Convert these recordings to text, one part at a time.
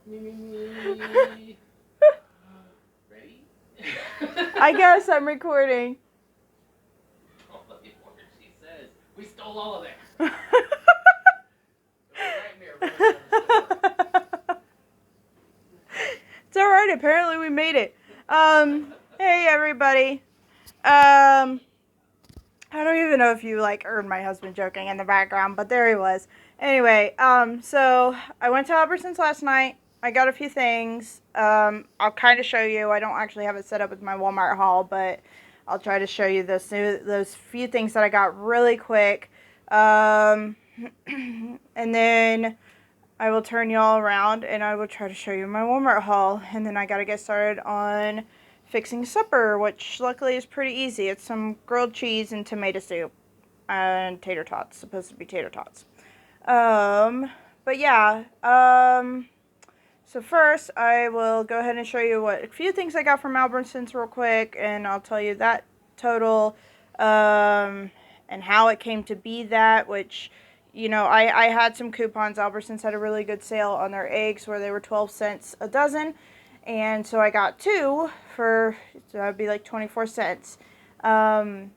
Me. Ready? I guess I'm recording. She says we stole all of it. It was a nightmare running out of the store. It's alright, apparently we made it. Hey everybody. I don't even know if you heard my husband joking in the background, but there he was. Anyway, so I went to Albertsons last night. I got a few things. I'll kind of show you. I don't actually have it set up with my Walmart haul, but I'll try to show you those few things that I got really quick. And then I will turn y'all around and I will try to show you my Walmart haul. And then I gotta get started on fixing supper, which luckily is pretty easy. It's some grilled cheese and tomato soup and tater tots. Supposed to be tater tots. But yeah. So first, I will go ahead and show you a few things I got from Albertsons real quick, and I'll tell you that total, and how it came to be that, which, I had some coupons. Albertsons had a really good sale on their eggs where they were 12 cents a dozen, and so I got two for, so that would be like 24 cents. And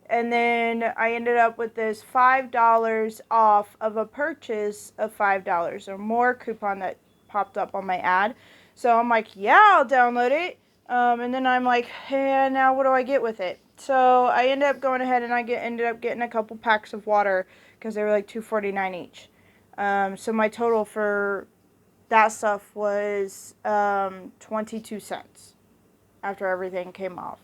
then I ended up with this $5 off of a purchase of $5 or more coupon that popped up on my ad. So I'm like, yeah, I'll download it. And then I'm like, hey, now what do I get with it? So I ended up going ahead and ended up getting a couple packs of water because they were like $2.49 each. So my total for that stuff was 22 cents after everything came off.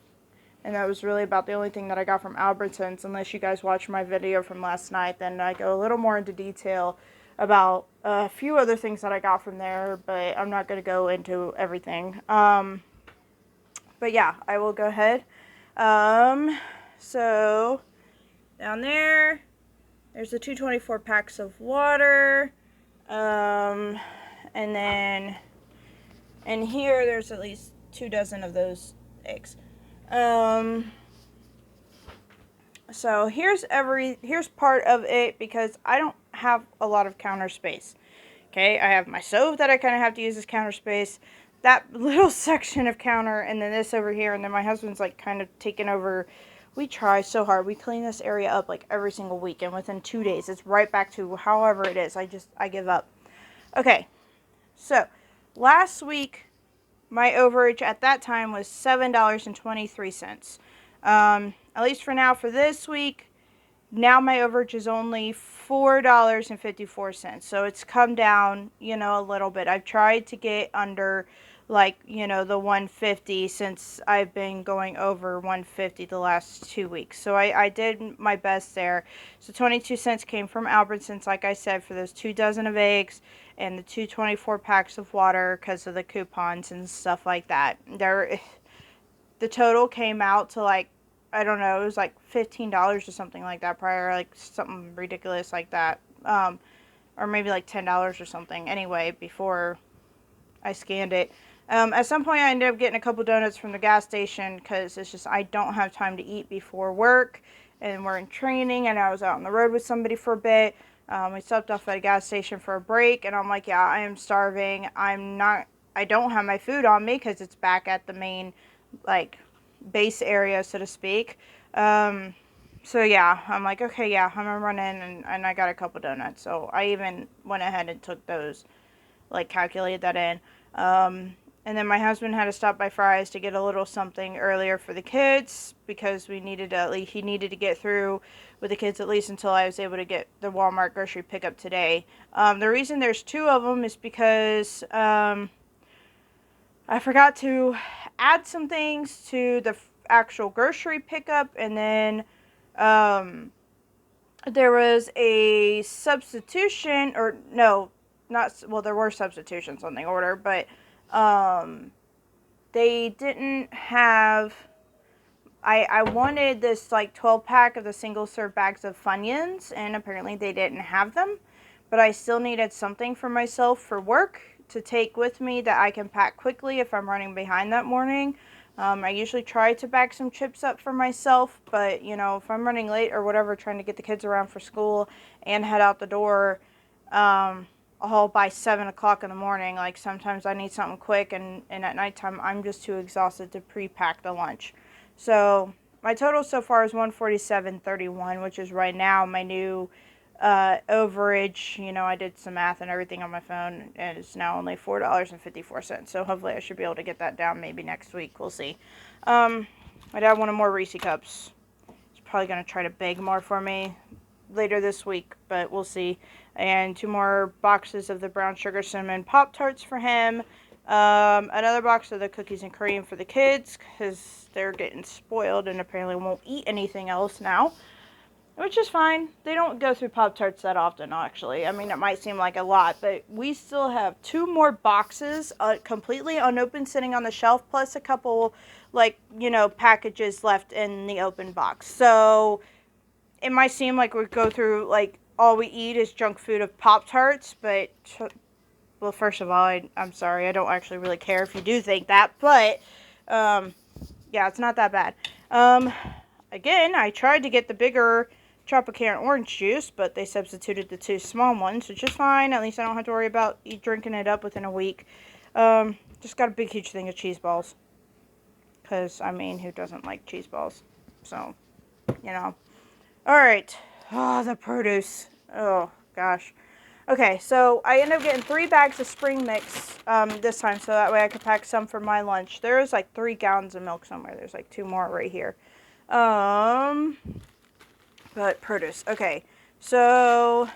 And that was really about the only thing that I got from Albertsons. Unless you guys watched my video from last night, then I go a little more into detail about a few other things that I got from there, but I'm not going to go into everything. But yeah, I will go ahead. So down there's the 224 packs of water. And then in here, there's at least 2 dozen of those eggs. So here's part of it because I don't have a lot of counter space. Okay, I have my stove that I kind of have to use as counter space, that little section of counter, and then this over here, and then my husband's like kind of taking over. We try so hard. We clean this area up like every single week, and within 2 days, it's right back to however it is. I give up. Okay, so last week, my overage at that time was $7.23. At least for now, for this week, now my overage is only $4.54. So it's come down, a little bit. I've tried to get under the 150 since I've been going over 150 the last 2 weeks. So I did my best there. So 22 cents came from Albertsons, like I said, for those 2 dozen of eggs and the 224 packs of water because of the coupons and stuff like that. The total came out to I don't know, it was like $15 or something like that prior, like something ridiculous like that. Or maybe like $10 or something. Anyway, before I scanned it. At some point, I ended up getting a couple donuts from the gas station because it's just I don't have time to eat before work, and we're in training, and I was out on the road with somebody for a bit. We stopped off at a gas station for a break, and I'm like, yeah, I am starving. I don't have my food on me because it's back at the main, base area, so to speak. So yeah, I'm like, okay, yeah, I'm gonna run in, and I got a couple donuts. So I even went ahead and took those, calculated that in. And then my husband had to stop by Fry's to get a little something earlier for the kids because he needed to get through with the kids at least until I was able to get the Walmart grocery pickup today. The reason there's 2 of them is because I forgot to add some things to the actual grocery pickup, and then there was a substitution, or no, not, well, there were substitutions on the order, but they didn't have, I wanted this 12 pack of the single serve bags of Funyuns, and apparently they didn't have them, but I still needed something for myself for work to take with me that I can pack quickly if I'm running behind that morning. I usually try to bag some chips up for myself, but if I'm running late or whatever, trying to get the kids around for school and head out the door, all by 7 o'clock in the morning. Like, sometimes I need something quick, and at nighttime I'm just too exhausted to pre-pack the lunch. So my total so far is $147.31, which is right now my new overage. You know, I did some math and everything on my phone, and it's now only $4.54. So hopefully I should be able to get that down maybe next week. We'll see. My dad wanted more Reese cups. He's probably going to try to beg more for me later this week, but we'll see. And 2 more boxes of the brown sugar cinnamon Pop-Tarts for him. Another box of the cookies and cream for the kids, because they're getting spoiled and apparently won't eat anything else now, which is fine. They don't go through Pop-Tarts that often, actually. I mean, it might seem like a lot, but we still have 2 more boxes completely unopened sitting on the shelf, plus a couple, like, you know, packages left in the open box. So it might seem like we go through, like, all we eat is junk food of Pop-Tarts, but, well, first of all, I'm sorry, I don't actually really care if you do think that, but, yeah, it's not that bad. Again, I tried to get the bigger Tropicana orange juice, but they substituted the 2 small ones, which is fine. At least I don't have to worry about drinking it up within a week. Just got a big, huge thing of cheese balls, because, I mean, who doesn't like cheese balls? So, you know. Alright. Oh, the produce. Oh, gosh. Okay, so I ended up getting 3 bags of spring mix this time, so that way I could pack some for my lunch. There's like 3 gallons of milk somewhere. There's like 2 more right here. But produce. Okay, so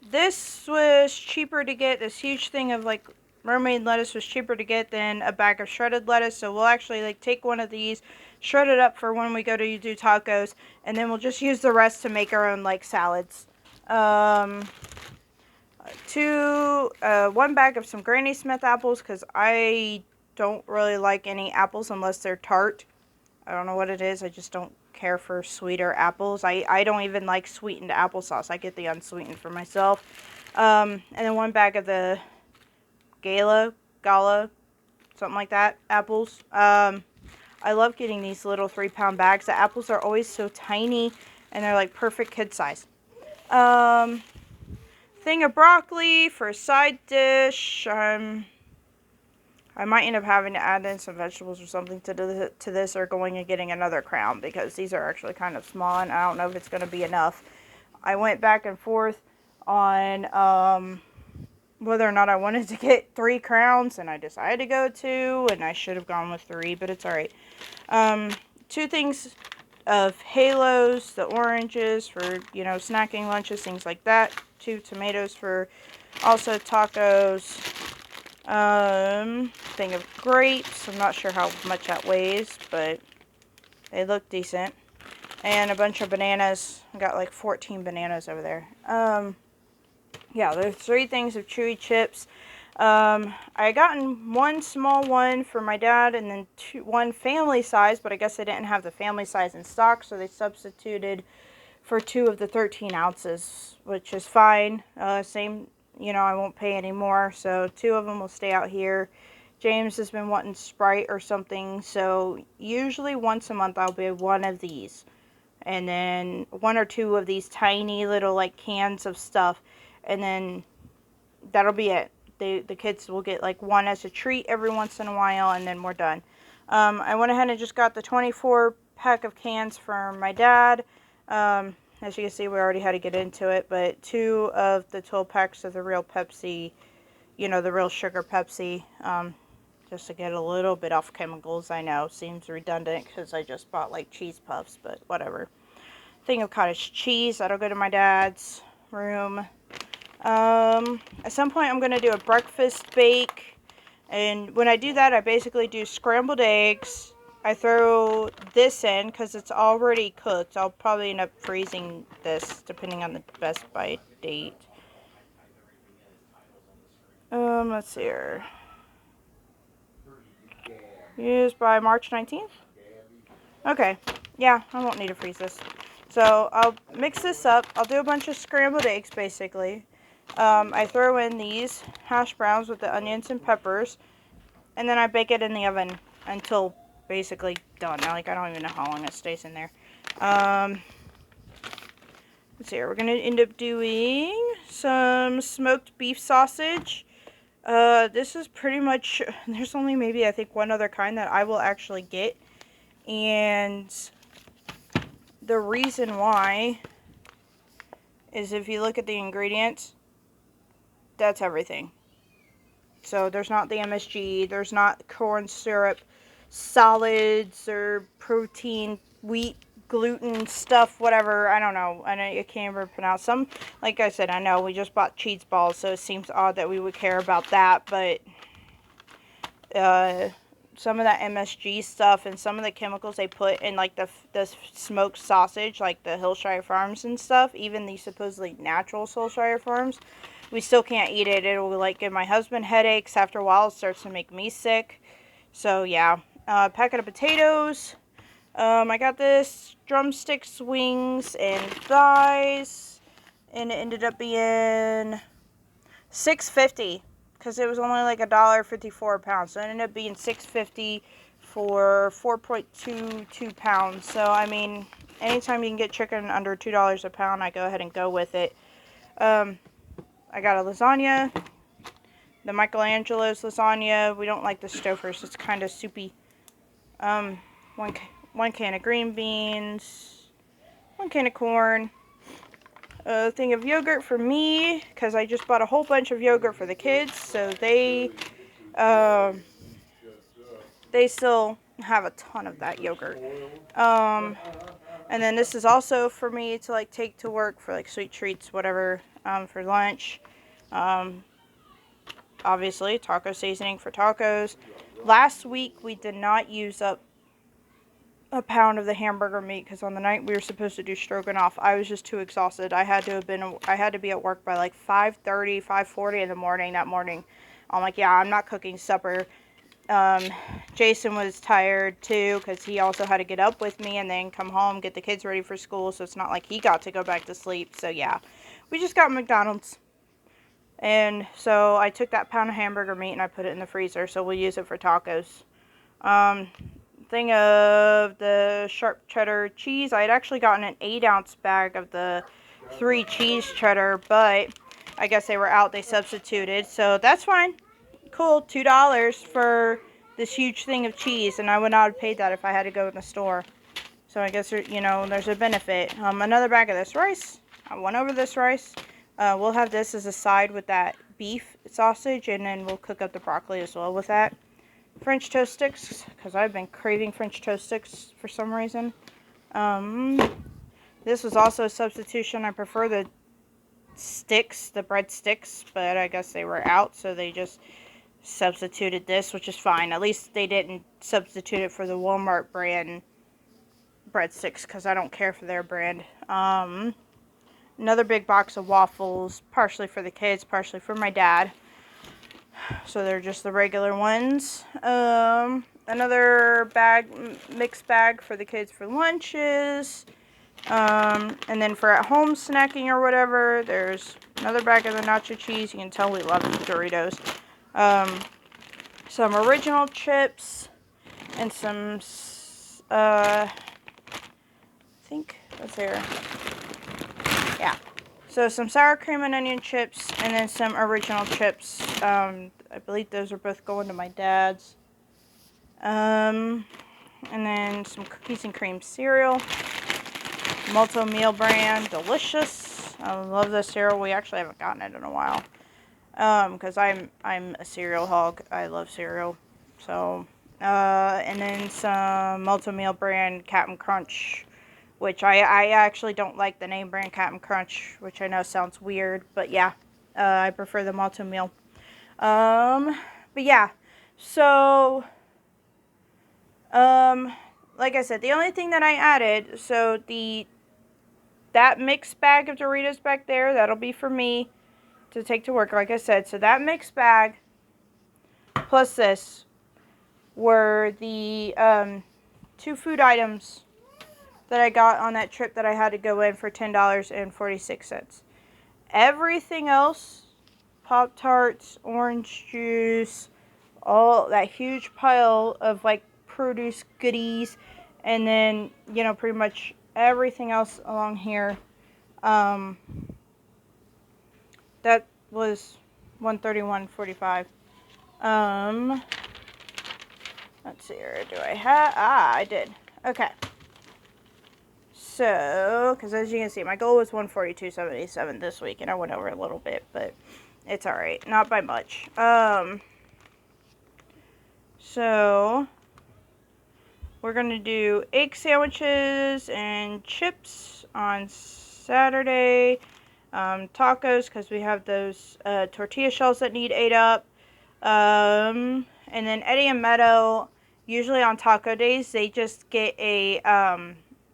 this was cheaper to get. This huge thing of like romaine lettuce was cheaper to get than a bag of shredded lettuce. So we'll actually like take one of these, shred it up for when we go to do tacos, and then we'll just use the rest to make our own like salads. 1 bag of some Granny Smith apples, because I don't really like any apples unless they're tart. I don't know what it is. I just don't care for sweeter apples. I don't even like sweetened applesauce. I get the unsweetened for myself. And then 1 bag of the Gala, something like that, apples. I love getting these little 3-pound bags. The apples are always so tiny, and they're like perfect kid size. Thing of broccoli for a side dish. I might end up having to add in some vegetables or something to this, or going and getting another crown, because these are actually kind of small, and I don't know if it's going to be enough. I went back and forth on whether or not I wanted to get 3 crowns, and I decided to go 2, and I should have gone with 3, but it's alright. 2 things of halos, the oranges for, you know, snacking lunches, things like that. 2 tomatoes for also tacos. Thing of grapes. I'm not sure how much that weighs, but they look decent. And a bunch of bananas. I got like 14 bananas over there. Yeah, there's 3 things of chewy chips. I gotten 1 small one for my dad, and then 1 family size, but I guess they didn't have the family size in stock, so they substituted for 2 of the 13 ounces, which is fine. Same, you know, I won't pay any more, so 2 of them will stay out here. James has been wanting Sprite or something, so usually once a month I'll be 1 of these, and then 1 or 2 of these tiny little like cans of stuff, and then that'll be it. The kids will get like 1 as a treat every once in a while, and then we're done. I went ahead and just got the 24 pack of cans for my dad. As you can see, we already had to get into it, but 2 of the 12 packs of the real Pepsi, you know, the real sugar Pepsi, just to get a little bit off chemicals. I know, seems redundant because I just bought like cheese puffs, but whatever. Thing of cottage cheese, that'll go to my dad's room. At some point I'm going to do a breakfast bake, and when I do that, I basically do scrambled eggs. I throw this in because it's already cooked. I'll probably end up freezing this depending on the Best By date. Let's see here. Used by March 19th? Okay, yeah, I won't need to freeze this. So I'll mix this up. I'll do a bunch of scrambled eggs basically. I throw in these hash browns with the onions and peppers, and then I bake it in the oven until basically done. Like, I don't even know how long it stays in there. let's see here. We're going to end up doing some smoked beef sausage. This is pretty much, there's only maybe I think one other kind that I will actually get. And the reason why is if you look at the ingredients, that's everything. So there's not the MSG, there's not corn syrup, solids, or protein, wheat, gluten stuff, whatever. I don't know. I can't even pronounce some. Like I said, I know we just bought cheese balls, so it seems odd that we would care about that. But some of that MSG stuff and some of the chemicals they put in, like the smoked sausage, like the Hillshire Farms and stuff, even the supposedly natural Hillshire Farms, we still can't eat it. It will like give my husband headaches. After a while, it starts to make me sick. So yeah, packet of potatoes. I got this drumsticks, wings, and thighs, and it ended up being $6.50 because it was only like $1.54 a pound. So it ended up being $6.50 for 4.22 pounds. So I mean, anytime you can get chicken under $2 a pound, I go ahead and go with it. I got a lasagna, the Michelangelo's lasagna. We don't like the Stouffer's. It's kind of soupy. One can of green beans, one can of corn, a thing of yogurt for me, because I just bought a whole bunch of yogurt for the kids, so they still have a ton of that yogurt. And then this is also for me to like take to work for like sweet treats, whatever, for lunch. Obviously, taco seasoning for tacos. Last week we did not use up a pound of the hamburger meat because on the night we were supposed to do stroganoff, I was just too exhausted. I had to be at work by like 5:30, 5:40 in the morning that morning. I'm like, yeah, I'm not cooking supper. Jason was tired too because he also had to get up with me and then come home, get the kids ready for school, so it's not like he got to go back to sleep. So yeah, we just got McDonald's. And so I took that pound of hamburger meat and I put it in the freezer, so we'll use it for tacos. Thing of the sharp cheddar cheese. I had actually gotten an 8-ounce bag of the 3 cheese cheddar, but I guess they were out. They substituted, so that's fine. Cool, $2 for this huge thing of cheese, and I would not have paid that if I had to go in the store. So I guess, you know, there's a benefit. Another bag of this rice. I went over this rice. We'll have this as a side with that beef sausage, and then we'll cook up the broccoli as well with that. French toast sticks, because I've been craving French toast sticks for some reason. This was also a substitution. I prefer the sticks, the bread sticks, but I guess they were out, so they just substituted this, which is fine. At least they didn't substitute it for the Walmart brand breadsticks, because I don't care for their brand. Another big box of waffles, partially for the kids, partially for my dad. So they're just the regular ones. Another mixed bag for the kids for lunches. And then for at home snacking or whatever, there's another bag of the nacho cheese. You can tell we love Doritos. Some original chips. And some, I think, what's there? Yeah. So some sour cream and onion chips, and then some original chips. I believe those are both going to my dad's. And then some cookies and cream cereal. Malt-O-Meal brand, delicious. I love this cereal. We actually haven't gotten it in a while. Because I'm a cereal hog. I love cereal. So, and then some Malt-O-Meal brand Cap'n Crunch, which I actually don't like the name brand Cap'n Crunch, which I know sounds weird, but yeah, I prefer the Malt-O-Meal. But yeah, so, like I said, the only thing that I added, so that mixed bag of Doritos back there, that'll be for me to take to work, like I said. So that mixed bag, plus this, were the, 2 food items that I got on that trip that I had to go in for $10.46. Everything else, Pop-Tarts, orange juice, all that huge pile of like produce goodies, and then, you know, pretty much everything else along here That was 131.45. Let's see here. Do I have? I did. Okay. So, because as you can see, my goal was 142.77 this week, and I went over a little bit, but it's alright. Not by much. So, we're going to do egg sandwiches and chips on Saturday. Tacos, because we have those tortilla shells that need ate up. And then Eddie and Meadow, usually on taco days, they just get a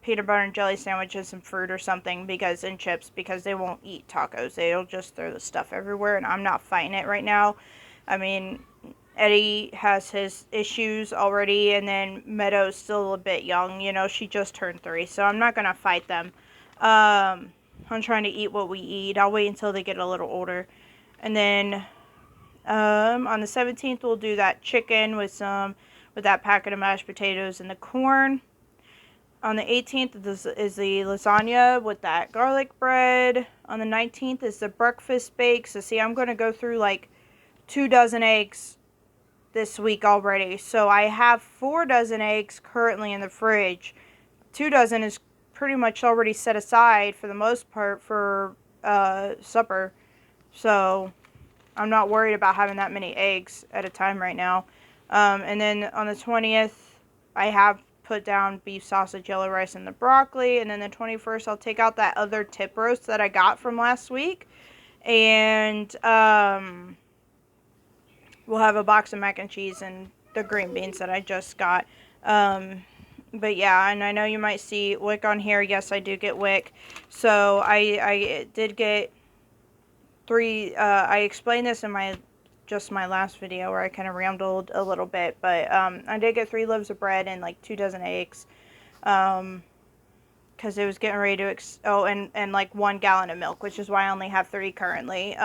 peanut butter and jelly sandwich and some fruit or something and chips, because they won't eat tacos. They'll just throw the stuff everywhere, and I'm not fighting it right now. I mean, Eddie has his issues already, and then Meadow's still a bit young. You know, she just turned 3, so I'm not going to fight them. I'm trying to eat what we eat. I'll wait until they get a little older. And then on the 17th, we'll do that chicken with that packet of mashed potatoes and the corn. On the 18th is the lasagna with that garlic bread. On the 19th is the breakfast bake. So see, I'm going to go through like 2 dozen eggs this week already. So I have 4 dozen eggs currently in the fridge. 2 dozen is pretty much already set aside for the most part for supper. So I'm not worried about having that many eggs at a time right now. And then on the 20th, I have put down beef sausage, yellow rice, and the broccoli. And then the 21st, I'll take out that other tip roast that I got from last week. And we'll have a box of mac and cheese and the green beans that I just got. But yeah, and I know you might see WIC on here. Yes, I do get WIC. So I did get 3, I explained this in my last video where I kind of rambled a little bit, but I did get 3 loaves of bread and like 2 dozen eggs, because it was getting ready to, and like 1 gallon of milk, which is why I only have 3 currently,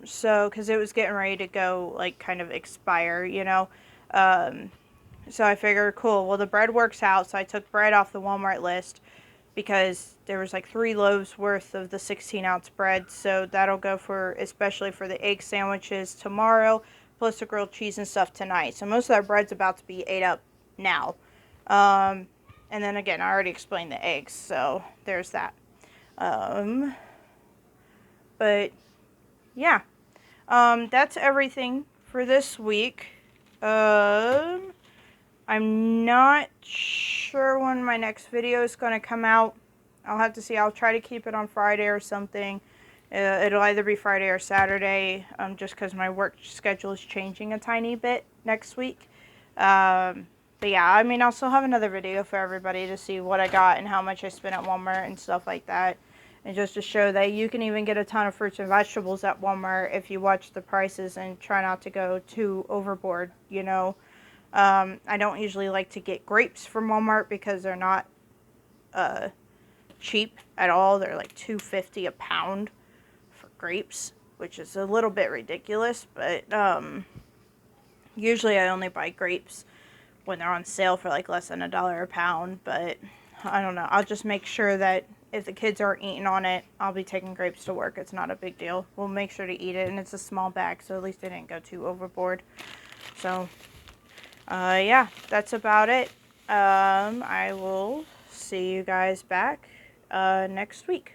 so, because it was getting ready to go, like, kind of expire, you know, so I figured, cool, well, the bread works out, so I took bread off the Walmart list, because there was like 3 loaves worth of the 16-ounce bread, so that'll go for, especially for the egg sandwiches tomorrow, plus the grilled cheese and stuff tonight. So most of that bread's about to be ate up now. And then again, I already explained the eggs, so there's that. But yeah, that's everything for this week. I'm not sure when my next video is going to come out. I'll have to see. I'll try to keep it on Friday or something. It'll either be Friday or Saturday, just because my work schedule is changing a tiny bit next week. But yeah, I mean, I'll still have another video for everybody to see what I got and how much I spent at Walmart and stuff like that. And just to show that you can even get a ton of fruits and vegetables at Walmart if you watch the prices and try not to go too overboard, you know. I don't usually like to get grapes from Walmart because they're not cheap at all. They're like $2.50 a pound for grapes, which is a little bit ridiculous, but usually I only buy grapes when they're on sale for like less than $1 a pound. But I don't know, I'll just make sure that if the kids aren't eating on it, I'll be taking grapes to work. It's not a big deal. We'll make sure to eat it, and it's a small bag, so at least they didn't go too overboard. So yeah, that's about it. I will see you guys back next week.